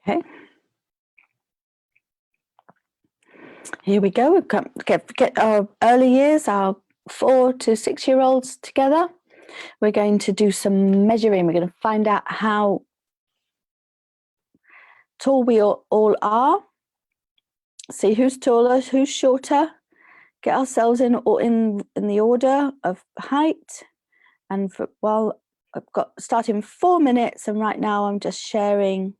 Okay. Here we go. We've get our early years, our 4 to 6 year olds together. We're going to do some measuring. We're going to find out how tall we all are. See who's taller, who's shorter. Get ourselves in the order of height. And I've got starting 4 minutes, and right now I'm just sharing.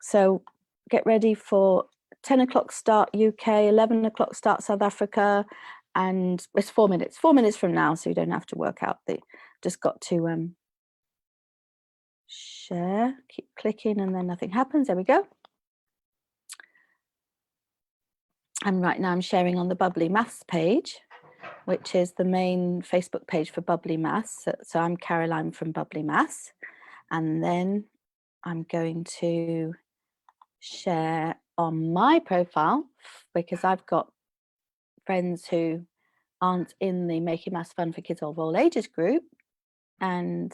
So get ready for 10 o'clock start UK, 11 o'clock start South Africa, and it's 4 minutes. 4 minutes from now, so you don't have to work out just got to share. Keep clicking, and then nothing happens. There we go. And right now I'm sharing on the Bubbly Maths page, which is the main Facebook page for Bubbly Maths. So I'm Caroline from Bubbly Maths, and then I'm going to share on my profile because I've got friends who aren't in the Making Maths Fun for Kids of All Ages group, and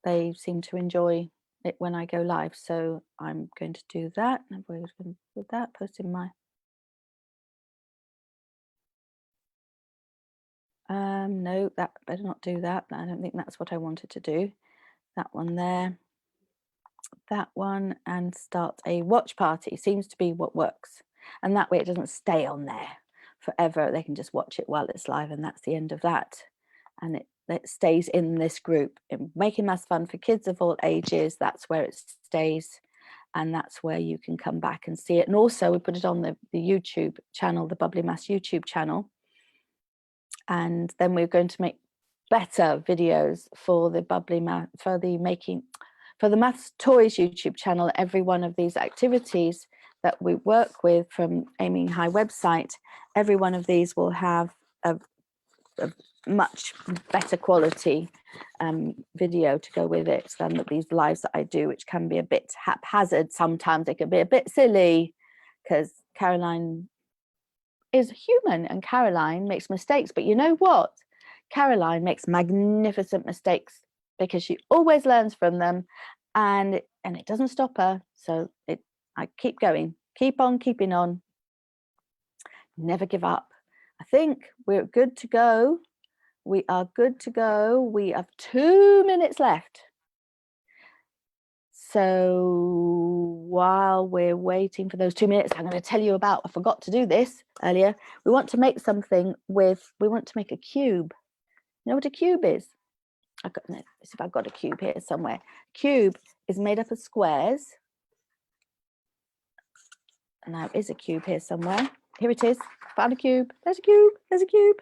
they seem to enjoy it when I go live. So I'm going to do that. I'm going to put that, posting my no, that better not do that. I don't think that's what I wanted to do. That one there, that one, and start a watch party seems to be what works. And that way it doesn't stay on there forever. They can just watch it while it's live, and that's the end of that. And it stays in this group. In Making Maths Fun for Kids of All Ages, that's where it stays. And that's where you can come back and see it. And also we put it on the YouTube channel, the Bubbly Maths YouTube channel. And then we're going to make better videos for the for the Maths Toys YouTube channel. Every one of these activities that we work with from Aiming High website, every one of these will have a much better quality video to go with it than these lives that I do, which can be a bit haphazard sometimes. They can be a bit silly because Caroline is human and Caroline makes mistakes, but you know what? Caroline makes magnificent mistakes because she always learns from them, and it doesn't stop her. So I keep going, keep on keeping on, never give up. I think we're good to go. We are good to go. We have 2 minutes left. So while we're waiting for those 2 minutes, I'm going to tell you about, I forgot to do this earlier. We want to make something we want to make a cube. You know what a cube is? Let's see if I've got a cube here somewhere. Cube is made up of squares. And now is a cube here somewhere. Here it is. Found a cube. There's a cube. There's a cube.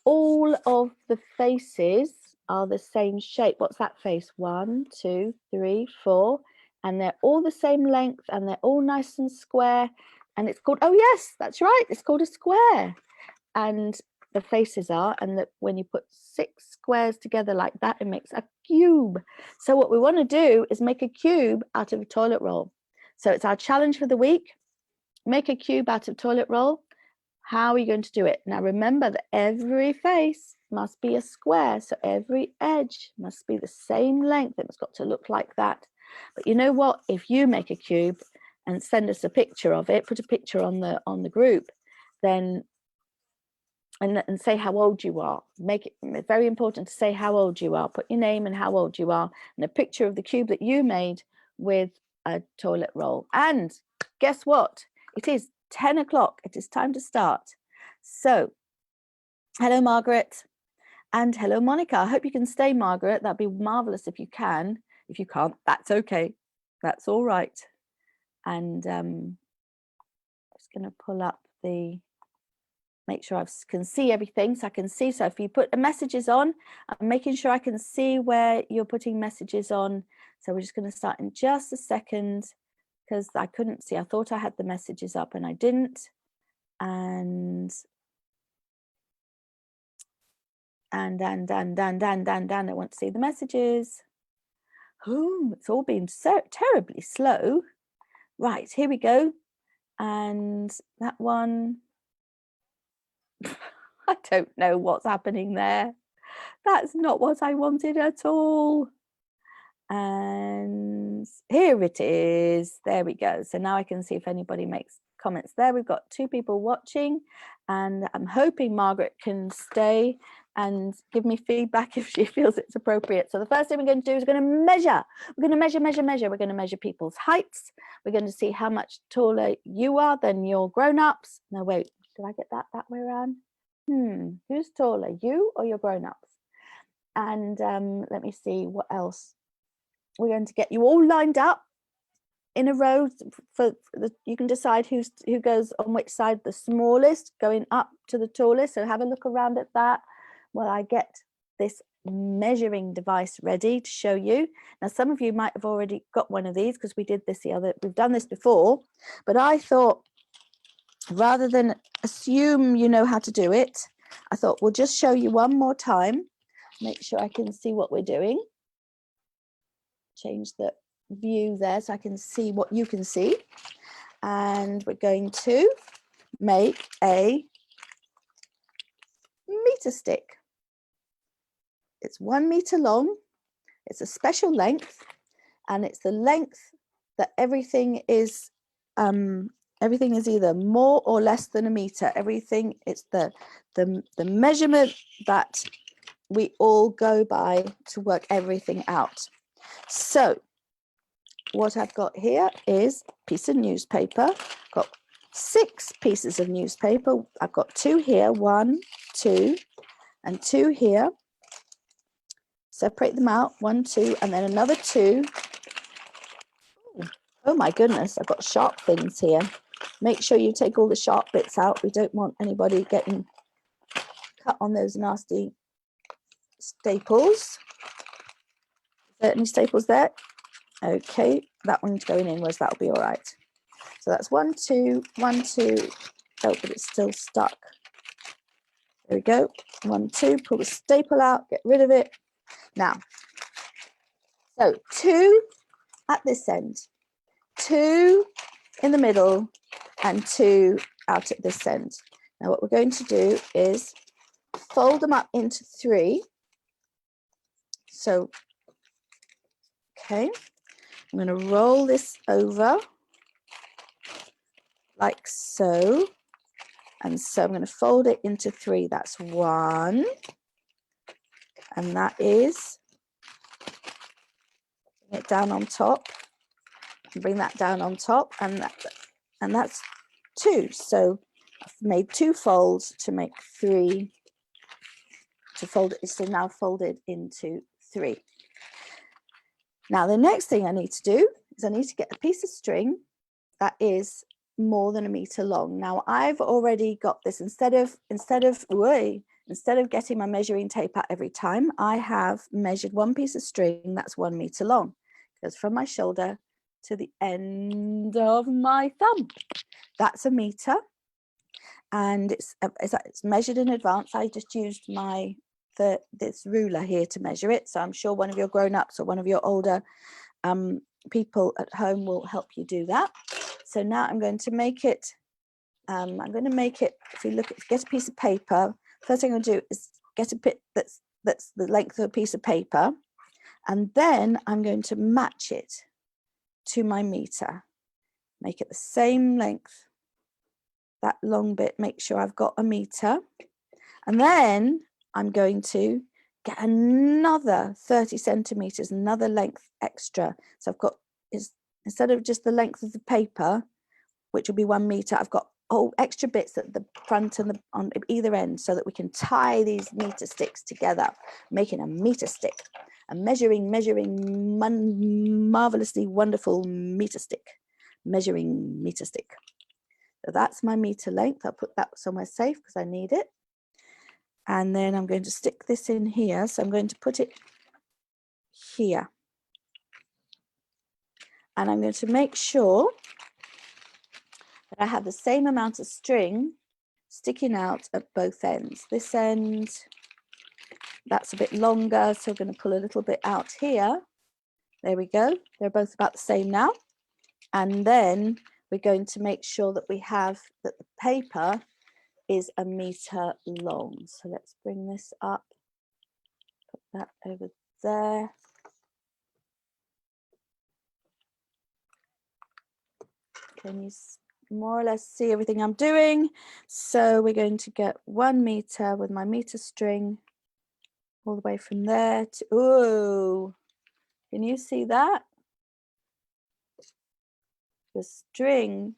All of the faces are the same shape. What's that face? 1, 2, 3, 4. And they're all the same length, and they're all nice and square. And it's called, oh yes, that's right, it's called a square. And the faces are, and that when you put 6 squares together like that, it makes a cube. So what we want to do is make a cube out of a toilet roll. So it's our challenge for the week. Make a cube out of toilet roll. How are you going to do it? Now remember that every face must be a square, so every edge must be the same length. It's got to look like that. But you know what? If you make a cube and send us a picture of it, put a picture on the group, then and say how old you are. Make it very important to say how old you are. Put your name and how old you are, and a picture of the cube that you made with a toilet roll. And guess what? It is 10 o'clock. It is time to start. So hello, Margaret, and hello, Monica. I hope you can stay, Margaret. That'd be marvelous if you can. If you can't, that's okay. That's all right. And I'm just going to pull up make sure I can see everything, so I can see. So if you put the messages on, I'm making sure I can see where you're putting messages on. So we're just going to start in just a second, because I couldn't see. I thought I had the messages up and I didn't. And I want to see the messages. Oh, it's all been so terribly slow. Right, here we go. And that one, I don't know what's happening there. That's not what I wanted at all. And here it is. There we go. So now I can see if anybody makes comments there. We've got 2 people watching, and I'm hoping Margaret can stay and give me feedback if she feels it's appropriate. So the first thing we're going to do is we're going to measure. We're going to measure. We're going to measure people's heights. We're going to see how much taller you are than your grown-ups. No, wait, did I get that way around? Who's taller, you or your grown-ups? And let me see what else. We're going to get you all lined up in a row you can decide who goes on which side, the smallest going up to the tallest. So have a look around at that while I get this measuring device ready to show you. Now, some of you might have already got one of these because we've done this before, but I thought rather than assume you know how to do it, I thought we'll just show you one more time. Make sure I can see what we're doing. Change the view there so I can see what you can see. And we're going to make a meter stick. It's 1 meter long. It's a special length, and it's the length that everything is either more or less than a meter. Everything, it's the measurement that we all go by to work everything out. So what I've got here is a piece of newspaper. Got 6 pieces of newspaper. I've got 2 here, 1, 2, and 2 here. Separate them out, 1, 2, and then another 2. Oh my goodness, I've got sharp things here. Make sure you take all the sharp bits out. We don't want anybody getting cut on those nasty staples. Is there any staples there? Okay, that one's going inwards, that'll be all right. So that's 1, 2, 1, 2. Oh, but it's still stuck. There we go. 1, 2, pull the staple out, get rid of it. Now, so 2 at this end, 2 in the middle, and 2 out at this end. Now what we're going to do is fold them up into 3. So, okay, I'm going to roll this over like so. And so I'm going to fold it into 3. That's 1. And that is, bring it down on top. Bring that down on top. And that's 2. So I've made 2 folds to make 3. To fold it, it's now folded into 3. Now the next thing I need to do is I need to get a piece of string that is more than a meter long. Now I've already got this. Instead of getting my measuring tape out every time, I have measured 1 piece of string that's 1 meter long. It goes from my shoulder to the end of my thumb. That's a meter, and it's measured in advance. I just used this ruler here to measure it. So I'm sure one of your grown-ups or one of your older people at home will help you do that. So now I'm going to make it, if you look at, get a piece of paper, first thing I'm going to do is get a bit that's the length of a piece of paper, and then I'm going to match it to my meter. Make it the same length, that long bit, make sure I've got a meter, and then I'm going to get another 30 centimeters, another length extra. So I've got, instead of just the length of the paper, which will be 1 meter, I've got all extra bits at the front and on either end so that we can tie these meter sticks together, making a meter stick, a measuring, marvelously wonderful meter stick, measuring meter stick. So that's my meter length. I'll put that somewhere safe because I need it. And then I'm going to stick this in here. So I'm going to put it here. And I'm going to make sure that I have the same amount of string sticking out at both ends. This end, that's a bit longer, so I'm going to pull a little bit out here. There we go. They're both about the same now. And then we're going to make sure that we have that the paper is a meter long. So let's bring this up, put that over there. Can you more or less see everything I'm doing? So we're going to get 1 meter with my meter string all the way from there to, oh, can you see that? The string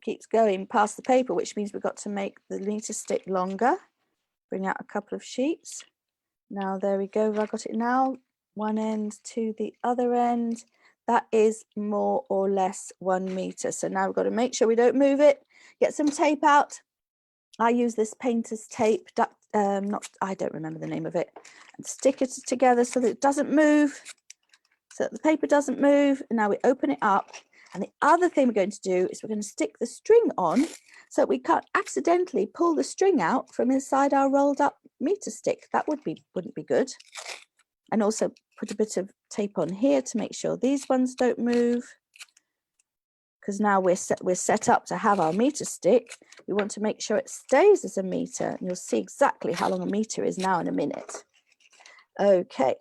keeps going past the paper, which means we've got to make the meter stick longer. Bring out a couple of sheets. Now there we go, I've got it now. One end to the other end. That is more or less 1 meter. So now we've got to make sure we don't move it. Get some tape out. I use this painter's tape, I don't remember the name of it, and stick it together so that it doesn't move, so that the paper doesn't move. And now we open it up. And the other thing we're going to do is we're going to stick the string on so that we can't accidentally pull the string out from inside our rolled up meter stick. That wouldn't be good. And also put a bit of tape on here to make sure these ones don't move, because now we're set up to have our meter stick. We want to make sure it stays as a meter, and you'll see exactly how long a meter is now in a minute. Okay,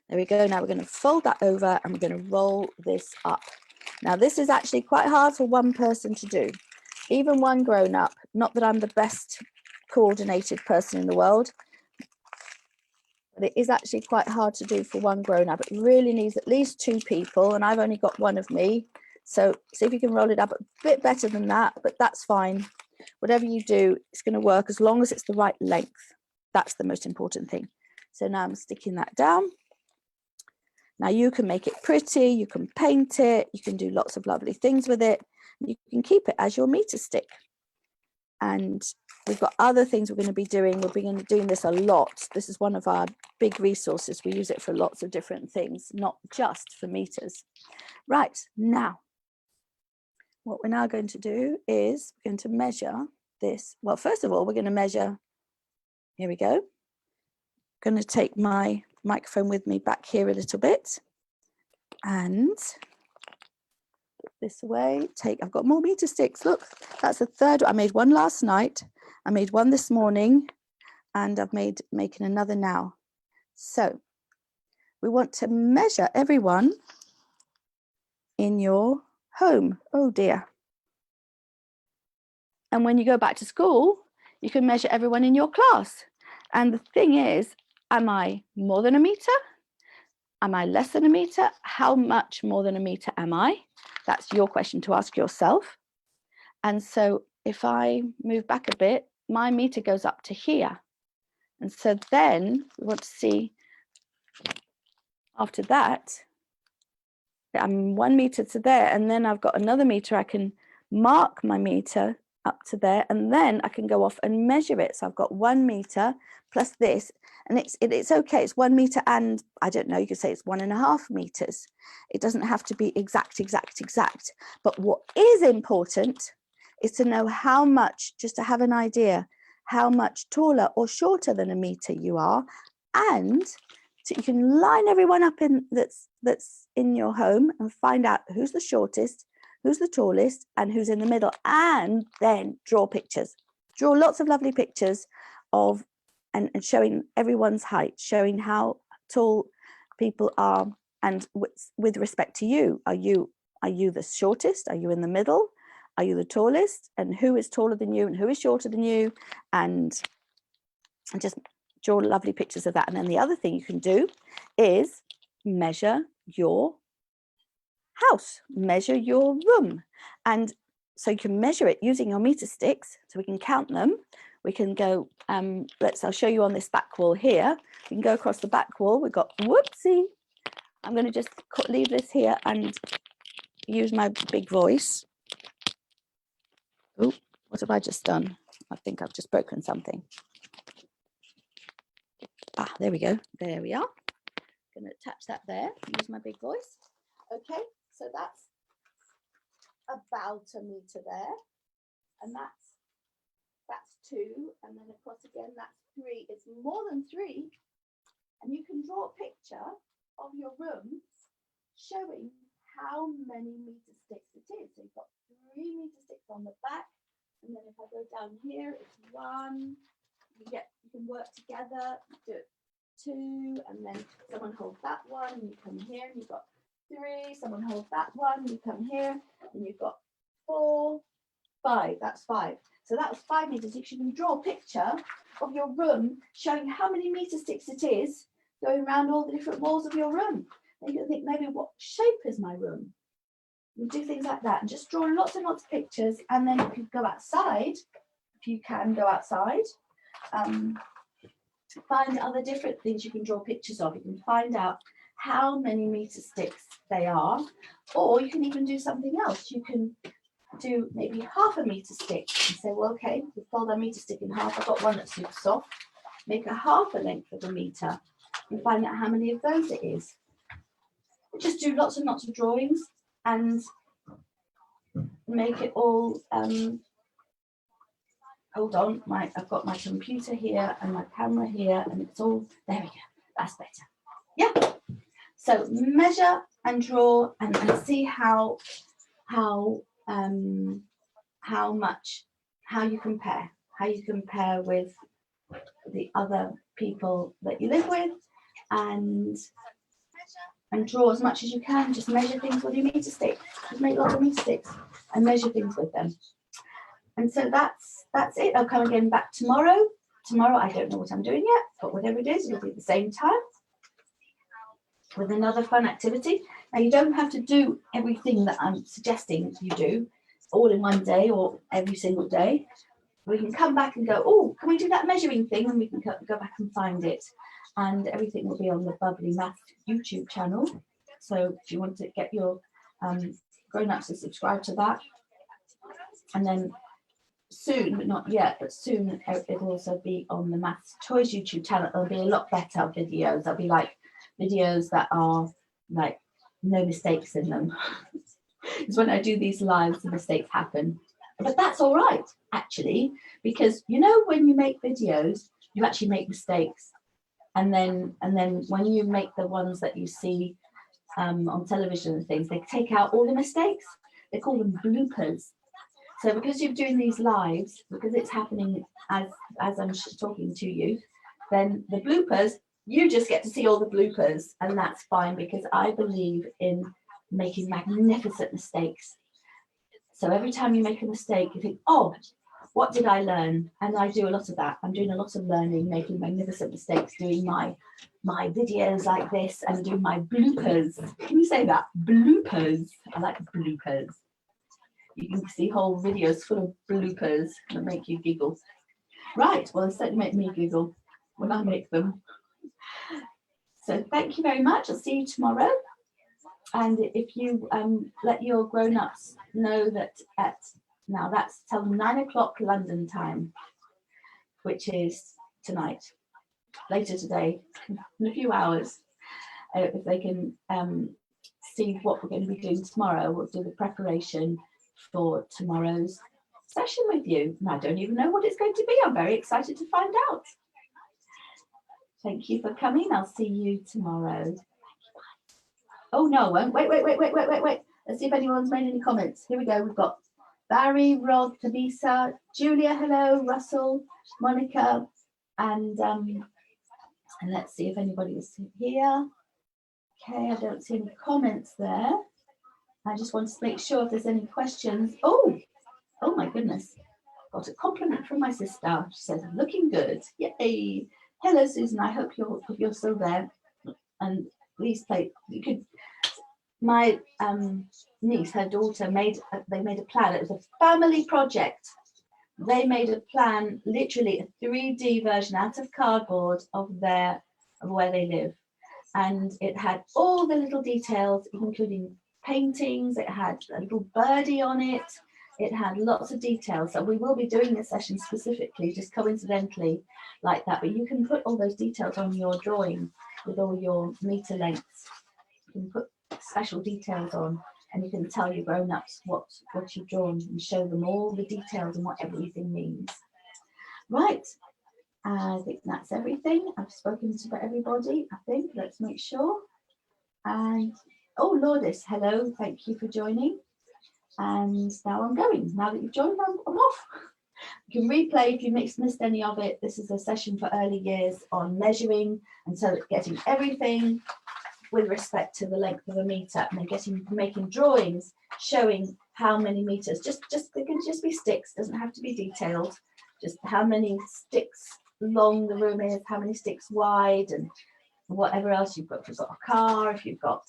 there we go. Now we're going to fold that over and we're going to roll this up. Now this is actually quite hard for one person to do, even one grown-up. Not that I'm the best coordinated person in the world, but it is actually quite hard to do for one grown-up. It really needs at least 2 people, and I've only got 1 of me. So see if you can roll it up a bit better than that, but that's fine. Whatever you do, it's going to work as long as it's the right length. That's the most important thing. So now I'm sticking that down. Now you can make it pretty, you can paint it, you can do lots of lovely things with it. You can keep it as your meter stick. And we've got other things we're going to be doing. We're going to be doing this a lot. This is one of our big resources. We use it for lots of different things, not just for meters. Right, now, what we're now going to do is we're going to measure this. Well, first of all, we're going to measure, here we go. I'm going to take my microphone with me back here a little bit and this way. I've got more meter sticks. Look, that's the third. I made one last night. I made one this morning, and I've making another now. So we want to measure everyone in your home. Oh dear. And when you go back to school, you can measure everyone in your class. And the thing is, am I more than a meter? Am I less than a meter? How much more than a meter am I? That's your question to ask yourself. And so if I move back a bit, my meter goes up to here. And so then we want to see after that, I'm 1 meter to there, and then I've got another meter. I can mark my meter up to there, and then I can go off and measure it. So I've got 1 meter plus this, and it's okay. It's 1 meter, and I don't know, you could say it's 1.5 meters. It doesn't have to be exact. But what is important is to know how much, just to have an idea, how much taller or shorter than a meter you are, and so you can line everyone up in that's in your home and find out who's the shortest, who's the tallest, and who's in the middle, and then draw pictures. Draw lots of lovely pictures of and showing everyone's height, showing how tall people are, and with respect to you. Are you the shortest? Are you in the middle? Are you the tallest? And who is taller than you and who is shorter than you? And just draw lovely pictures of that. And then the other thing you can do is measure your house, measure your room. And so you can measure it using your meter sticks, so we can count them. We can go, I'll show you on this back wall here. We can go across the back wall. We've got, whoopsie. I'm going to just leave this here and use my big voice. Oh, what have I just done? I think I've just broken something. There we go. There we are. Going to attach that there. Use my big voice. Okay, so that's about a meter there, and that's 2, and then across again that's 3. It's more than 3, and you can draw a picture of your room showing how many meter sticks it is. So you've got 3 meter sticks on the back, and then if I go down here, it's 1. You can work together, do it 2, and then someone hold that one, and you come here and you've got 3, someone hold that one, you come here, and you've got 4, 5, that's 5. So that's 5 meters. If you can draw a picture of your room showing how many meter sticks it is going around all the different walls of your room. And you can think, maybe what shape is my room? You do things like that and just draw lots and lots of pictures. And then if you go outside, if you can go outside, find other different things you can draw pictures of. You can find out how many meter sticks they are, or you can even do something else. You can do maybe half a meter stick and say, well, okay, we fold our meter stick in half. I've got one that's super soft. Make a half a length of a meter and find out how many of those it is. Just do lots and lots of drawings and make it all. Hold on, I've got my computer here and my camera here, and it's all there. We go. That's better. Yeah. So measure and draw and see how you compare with the other people that you live with, and draw as much as you can. Just measure things with your meter stick. Just make lots of meter sticks and measure things with them. And so that's it. I'll come again back tomorrow. Tomorrow I don't know what I'm doing yet, but whatever it is, it'll be at the same time with another fun activity. Now you don't have to do everything that I'm suggesting you do all in one day or every single day. We can come back and go, oh, can we do that measuring thing? And we can go back and find it. And everything will be on the Bubbly Math YouTube channel. So if you want to get your grown-ups to subscribe to that. And then soon, but not yet, but soon it will also be on the Maths Toys YouTube channel. There'll be a lot better videos. There'll be like videos that are like no mistakes in them. Because when I do these lives, the mistakes happen. But that's all right, actually, because you know when you make videos, you actually make mistakes. And then when you make the ones that you see on television and things, they take out all the mistakes. They call them bloopers. So because you're doing these lives, because it's happening as I'm talking to you, then the bloopers, you just get to see all the bloopers, and that's fine, because I believe in making magnificent mistakes. So every time you make a mistake, you think, oh, what did I learn? And I do a lot of that. I'm doing a lot of learning, making magnificent mistakes, doing my videos like this and doing my bloopers. Can you say that? Bloopers. I like bloopers. You can see whole videos full of bloopers that make you giggle. Right, well, they certainly make me giggle when I make them. So thank you very much. I'll see you tomorrow. And if you let your grown-ups know that now that's tell them 9 o'clock London time, which is tonight, later today, in a few hours. If they can see what we're going to be doing tomorrow, we'll do the preparation for tomorrow's session with you. And I don't even know what it's going to be. I'm very excited to find out. Thank you for coming. I'll see you tomorrow. Oh no, wait. Let's see if anyone's made any comments. Here we go. We've got Barry, Rod, Tabisa, Julia, hello, Russell, Monica, and let's see if anybody is here. Okay, I don't see any comments there. I just want to make sure if there's any questions. Oh my goodness. Got a compliment from my sister. She says, looking good. Yay. Hello, Susan. I hope you're still there. And please play. You could. My niece, her daughter, they made a plan. It was a family project. They made a plan, literally a 3D version out of cardboard of where they live. And it had all the little details, including paintings. It had a little birdie on it. It had lots of details. So we will be doing a session specifically, just coincidentally like that. But you can put all those details on your drawing with all your meter lengths. You can put special details on, and you can tell your grown-ups what you've drawn and show them all the details and what everything means. Right, I think that's everything. I've spoken to everybody, I think. Let's make sure. And oh, Lourdes, hello, thank you for joining. And now I'm going. Now that you've joined, I'm off. You can replay if you missed any of it. This is a session for early years on measuring, and so getting everything with respect to the length of a meter, and they're making drawings showing how many meters. They can just be sticks, doesn't have to be detailed. Just how many sticks long the room is, how many sticks wide, and whatever else you've got. If you've got a car, if you've got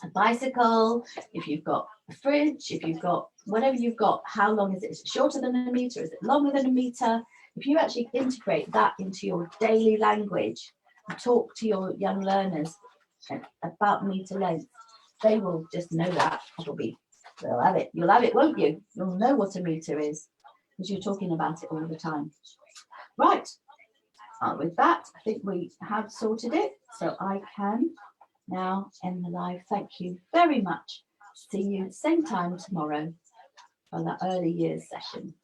a bicycle, if you've got a fridge, if you've got whatever you've got, how long is it? Is it shorter than a meter? Is it longer than a meter? If you actually integrate that into your daily language and talk to your young learners about meter length, they will just know that probably. They'll have it. You'll have it, won't you? You'll know what a meter is because you're talking about it all the time. Right. With that, I think we have sorted it. So I can now end the live. Thank you very much. See you same time tomorrow for the early years session.